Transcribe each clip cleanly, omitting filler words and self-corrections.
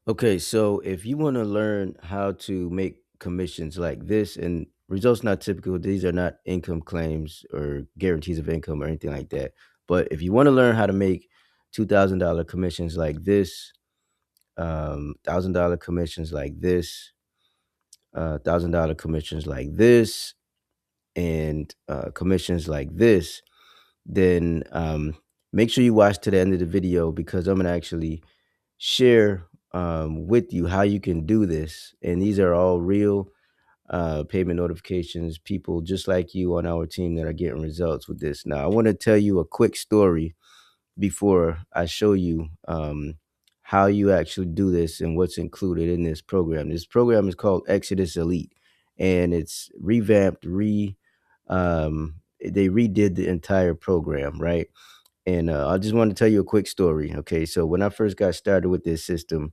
Okay, so if you want to learn how to make commissions like this, and results not typical, these are not income claims or guarantees of income or anything like that. But if you want to learn how to make $2,000 commissions like this, $1,000 commissions like this, $1,000 commissions like this, and commissions like this, then make sure you watch to the end of the video because I'm gonna actually share with you how you can do this. And these are all real payment notifications, people just like you on our team that are getting results with this. Now, I want to tell you a quick story before I show you how you actually do this and what's included in this program. This program is called Exodus Elite, and it's revamped, they redid the entire program, right? And I just want to tell you a quick story. Okay, so when I first got started with this system,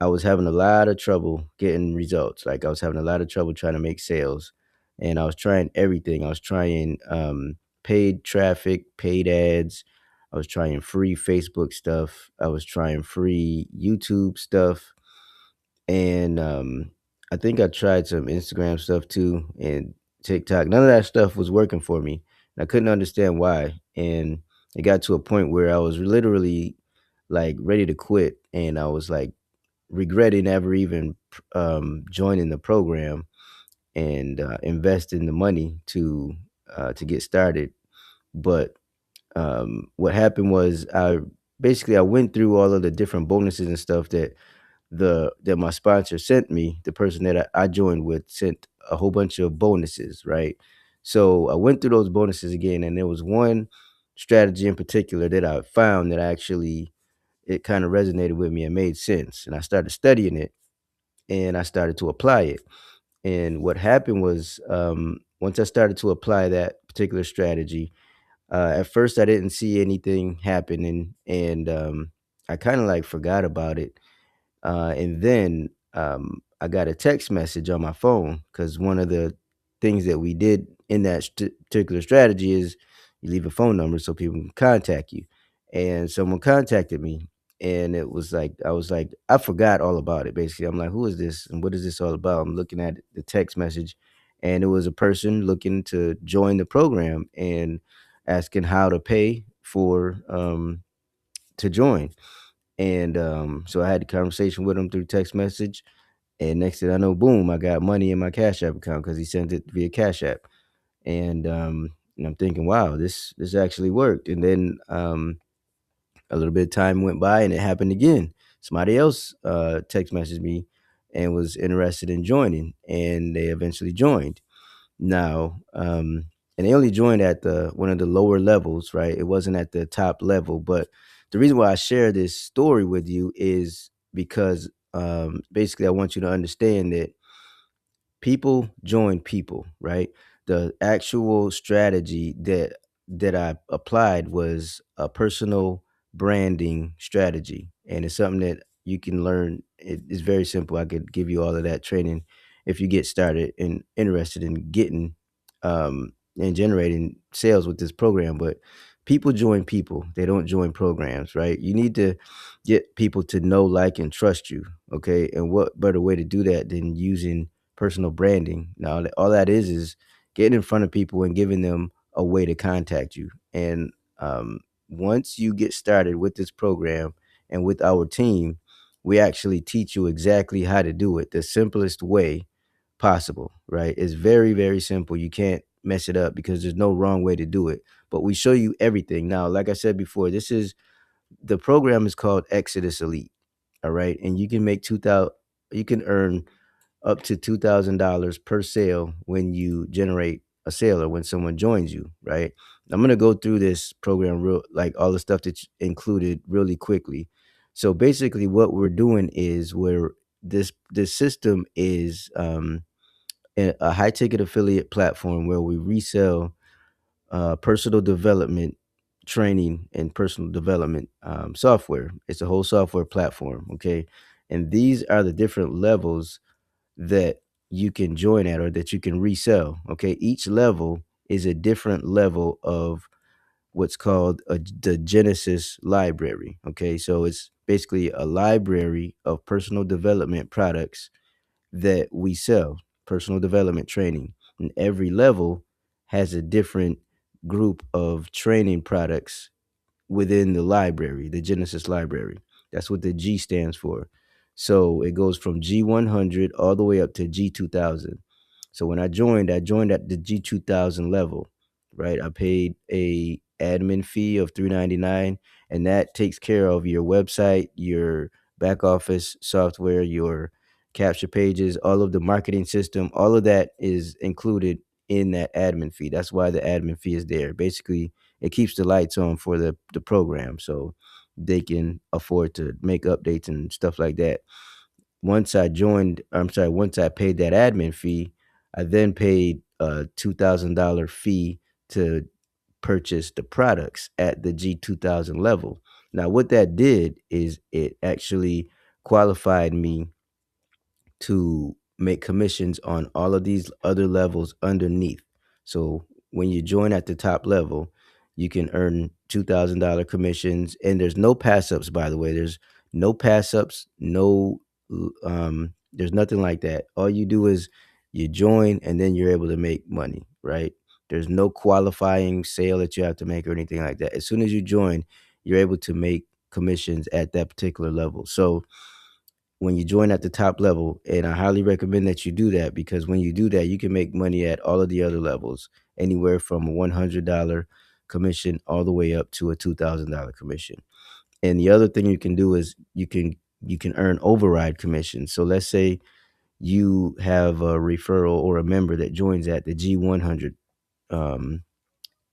I was having a lot of trouble getting results. Like I was having a lot of trouble trying to make sales, and I was trying everything. I was trying paid traffic, paid ads. I was trying free Facebook stuff. I was trying free YouTube stuff, and I think I tried some Instagram stuff too and TikTok. None of that stuff was working for me, and I couldn't understand why. And it got to a point where I was literally like ready to quit, and I was like regretting ever even joining the program and investing the money to get started. But what happened was I went through all of the different bonuses and stuff that my sponsor sent me. The person that I joined with sent a whole bunch of bonuses, right? So I went through those bonuses again, and there was one strategy in particular that I found that actually it kind of resonated with me and made sense. And I started studying it and I started to apply it. And what happened was, once I started to apply that particular strategy, at first I didn't see anything happening, and I kind of like forgot about it. And then I got a text message on my phone because one of the things that we did in that particular strategy is you leave a phone number so people can contact you. And someone contacted me, and it was like I was like I forgot all about it. Basically, I'm like, who is this and what is this all about? I'm looking at the text message, and it was a person looking to join the program and asking how to pay for to join. And so I had the conversation with him through text message. And next thing I know, boom, I got money in my Cash App account because he sent it via Cash App. And I'm thinking, wow, this actually worked. And then a little bit of time went by and it happened again. Somebody else text messaged me and was interested in joining, and they eventually joined. Now, and they only joined at the one of the lower levels, right? It wasn't at the top level. But the reason why I share this story with you is because basically I want you to understand that people join people, right? The actual strategy that I applied was a personal branding strategy, and it's something that you can learn. It's very simple. I could give you all of that training if you get started and interested in getting and generating sales with this program. But people join people; they don't join programs, right? You need to get people to know, like, and trust you. Okay, and what better way to do that than using personal branding? Now, all that is getting in front of people and giving them a way to contact you. And once you get started with this program and with our team, we actually teach you exactly how to do it the simplest way possible, right? It's very, very simple. You can't mess it up because there's no wrong way to do it. But we show you everything. Now, like I said before, this is the program is called Exodus Elite. All right. And you can make 2000, you can earn up to $2,000 per sale when you generate a sale or when someone joins you, right? I'm going to go through this program real like all the stuff that's included really quickly. So basically what we're doing is this system is a high ticket affiliate platform where we resell personal development training and personal development software. It's a whole software platform, okay? And these are the different levels that you can join at or that you can resell. Okay. Each level is a different level of what's called the Genesis library. Okay. So it's basically a library of personal development products that we sell, personal development training. And every level has a different group of training products within the library, the Genesis library. That's what the G stands for. So it goes from G100 all the way up to G2000. So when I joined at the G2000 level, right? I paid a admin fee of 399, and that takes care of your website, your back office software, your capture pages, all of the marketing system, all of that is included in that admin fee. That's why the admin fee is there. Basically, it keeps the lights on for the program so they can afford to make updates and stuff like that. Once I paid that admin fee, I then paid a $2,000 fee to purchase the products at the G2000 level. Now, what that did is it actually qualified me to make commissions on all of these other levels underneath. So when you join at the top level, you can earn $2,000 commissions, and there's no pass ups. By the way, there's no pass ups, there's nothing like that. All you do is you join, and then you're able to make money. Right? There's no qualifying sale that you have to make or anything like that. As soon as you join, you're able to make commissions at that particular level. So when you join at the top level, and I highly recommend that you do that, because when you do that, you can make money at all of the other levels, anywhere from a $100 commission all the way up to a $2,000 commission. And the other thing you can do is you can earn override commissions. So let's say you have a referral or a member that joins at um,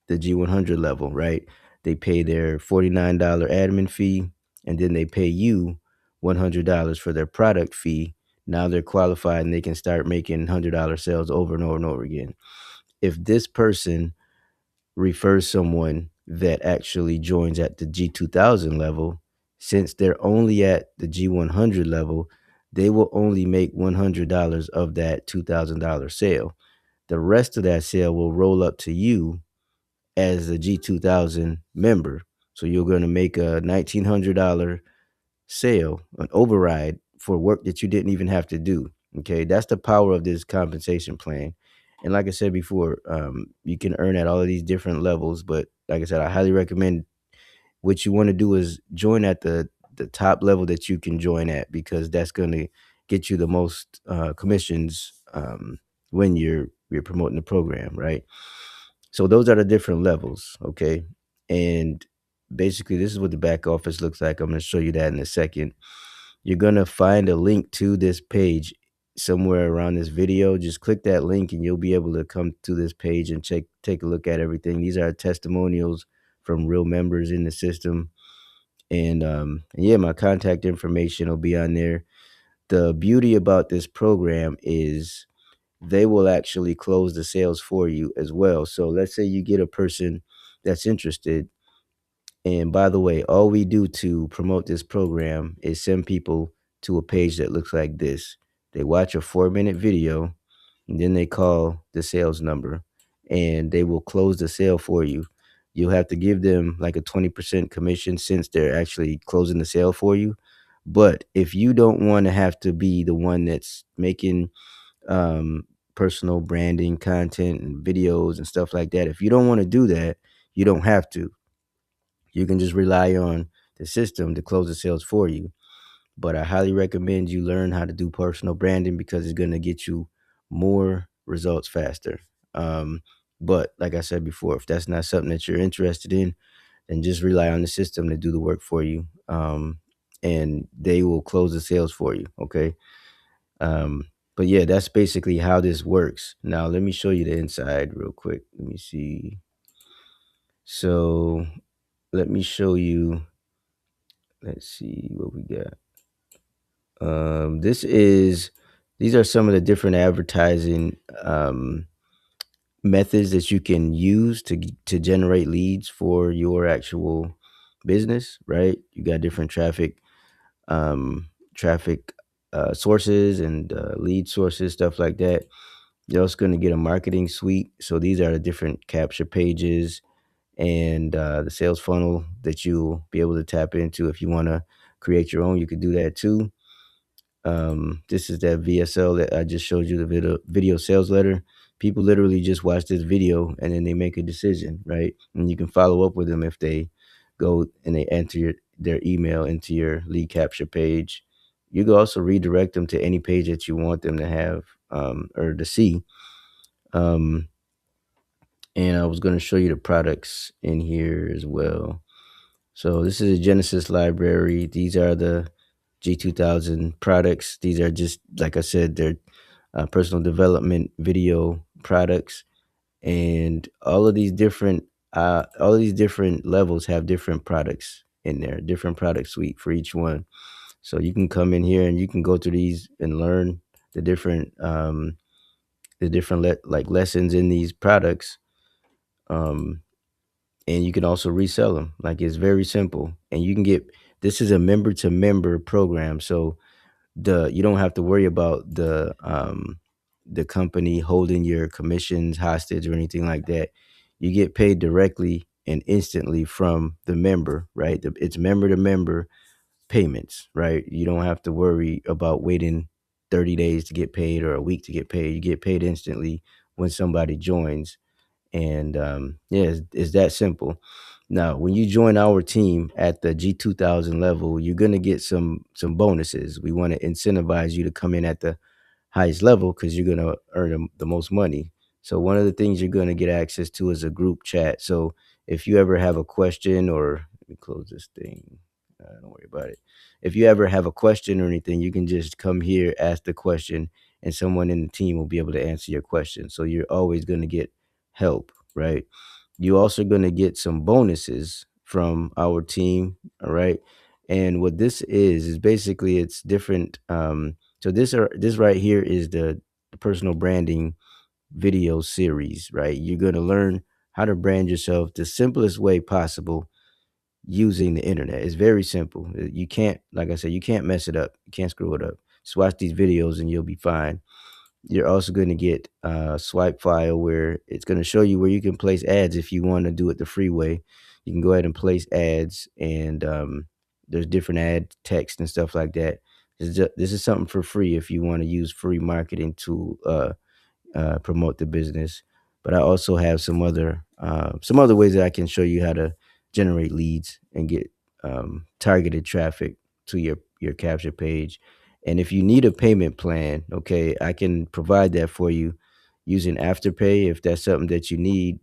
the G100 level, right? They pay their $49 admin fee, and then they pay you $100 for their product fee. Now they're qualified and they can start making $100 sales over and over and over again. If this person refers someone that actually joins at the G2000 level, since they're only at the G100 level, they will only make $100 of that $2,000 sale. The rest of that sale will roll up to you as a G2000 member. So you're going to make a $1,900 sale, an override for work that you didn't even have to do. Okay, that's the power of this compensation plan. And like I said before, you can earn at all of these different levels. But like I said, I highly recommend what you want to do is join at the top level that you can join at, because that's going to get you the most commissions when you're promoting the program, right? So those are the different levels, okay? And basically, this is what the back office looks like. I'm going to show you that in a second. You're going to find a link to this page somewhere around this video. Just click that link and you'll be able to come to this page and take a look at everything. These are testimonials from real members in the system. And yeah, my contact information will be on there. The beauty about this program is they will actually close the sales for you as well. So let's say you get a person that's interested. And by the way, all we do to promote this program is send people to a page that looks like this. They watch a 4-minute video, and then they call the sales number, and they will close the sale for you. You'll have to give them like a 20% commission since they're actually closing the sale for you. But if you don't want to have to be the one that's making um, personal branding content and videos and stuff like that, if you don't want to do that, you don't have to. You can just rely on the system to close the sales for you. But I highly recommend you learn how to do personal branding, because it's going to get you more results faster. Um, but like I said before, if that's not something that you're interested in, then just rely on the system to do the work for you. And they will close the sales for you. Okay. Um, but yeah, that's basically how this works. Now, let me show you the inside real quick. Let me see. So let me show you. Let's see what we got. This is these are some of the different advertising methods that you can use to generate leads for your actual business. Right? You got different traffic sources and lead sources, stuff like that. You're also going to get a marketing suite. So these are the different capture pages and the sales funnel that you'll be able to tap into if you want to create your own, you could do that too. This is that VSL that I just showed you, the video sales letter. People literally just watch this video and then they make a decision, right? And you can follow up with them if they go and they enter their email into your lead capture page. You can also redirect them to any page that you want them to have, or to see. Um, and I was going to show you the products in here as well. So this is a Genesis library. These are the G2000 products. These are just, like I said, they're personal development video products, and all of these different levels have different products in there, different product suite for each one. So you can come in here and you can go through these and learn the different like lessons in these products. Um, and you can also resell them. Like, it's very simple, and you can get, this is a member to member program, so you don't have to worry about the company holding your commissions hostage or anything like that. You get paid directly and instantly from the member, right? It's member to member payments, right? You don't have to worry about waiting 30 days to get paid or a week to get paid. You get paid instantly when somebody joins, and yeah, it's that simple. Now, when you join our team at the G2000 level, you're gonna get some bonuses. We want to incentivize you to come in at the highest level because you're gonna earn the most money. So one of the things you're gonna get access to is a group chat. So if you ever have a question, or let me close this thing, don't worry about it. If you ever have a question or anything, you can just come here, ask the question, and someone in the team will be able to answer your question. So you're always gonna get help, right? You also gonna get some bonuses from our team, all right? And what this is basically, it's different. So this right here is the personal branding video series, right? You're gonna learn how to brand yourself the simplest way possible using the internet. It's very simple. You can't, like I said, you can't mess it up. You can't screw it up. Just watch these videos and you'll be fine. You're also going to get a swipe file where it's going to show you where you can place ads if you want to do it the free way. You can go ahead and place ads, and there's different ad text and stuff like that. This is something for free if you want to use free marketing to promote the business. But I also have some other ways that I can show you how to generate leads and get targeted traffic to your capture page. And if you need a payment plan, okay, I can provide that for you using Afterpay. If that's something that you need,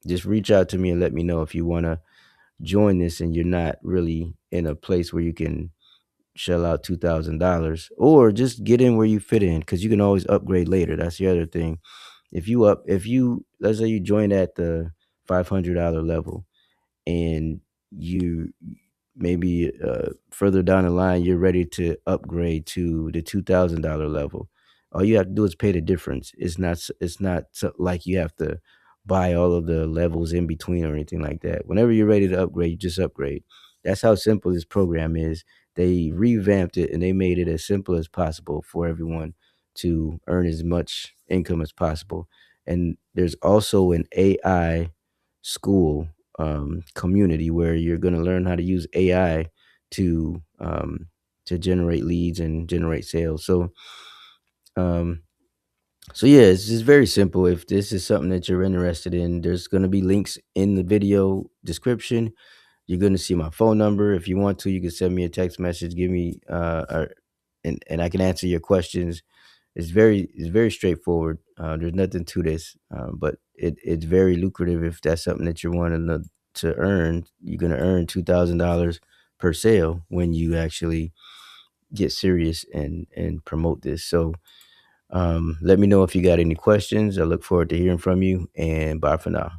just reach out to me and let me know if you want to join this and you're not really in a place where you can shell out $2,000, or just get in where you fit in, because you can always upgrade later. That's the other thing. If you, let's say you join at the $500 level, and you maybe further down the line you're ready to upgrade to the $2,000 level, all you have to do is pay the difference. It's not like you have to buy all of the levels in between or anything like that. Whenever you're ready to upgrade, you just upgrade. That's how simple this program is. They revamped it and they made it as simple as possible for everyone to earn as much income as possible. And there's also an AI school community where you're going to learn how to use AI to generate leads and generate sales. Um, so yeah, it's just very simple. If this is something that you're interested in, there's going to be links in the video description. You're going to see my phone number. If you want to, you can send me a text message, give me and I can answer your questions. It's very straightforward. There's nothing to this, but it's very lucrative if that's something that you're wanting to earn. You're gonna earn $2,000 per sale when you actually get serious and promote this. So let me know if you got any questions. I look forward to hearing from you, and bye for now.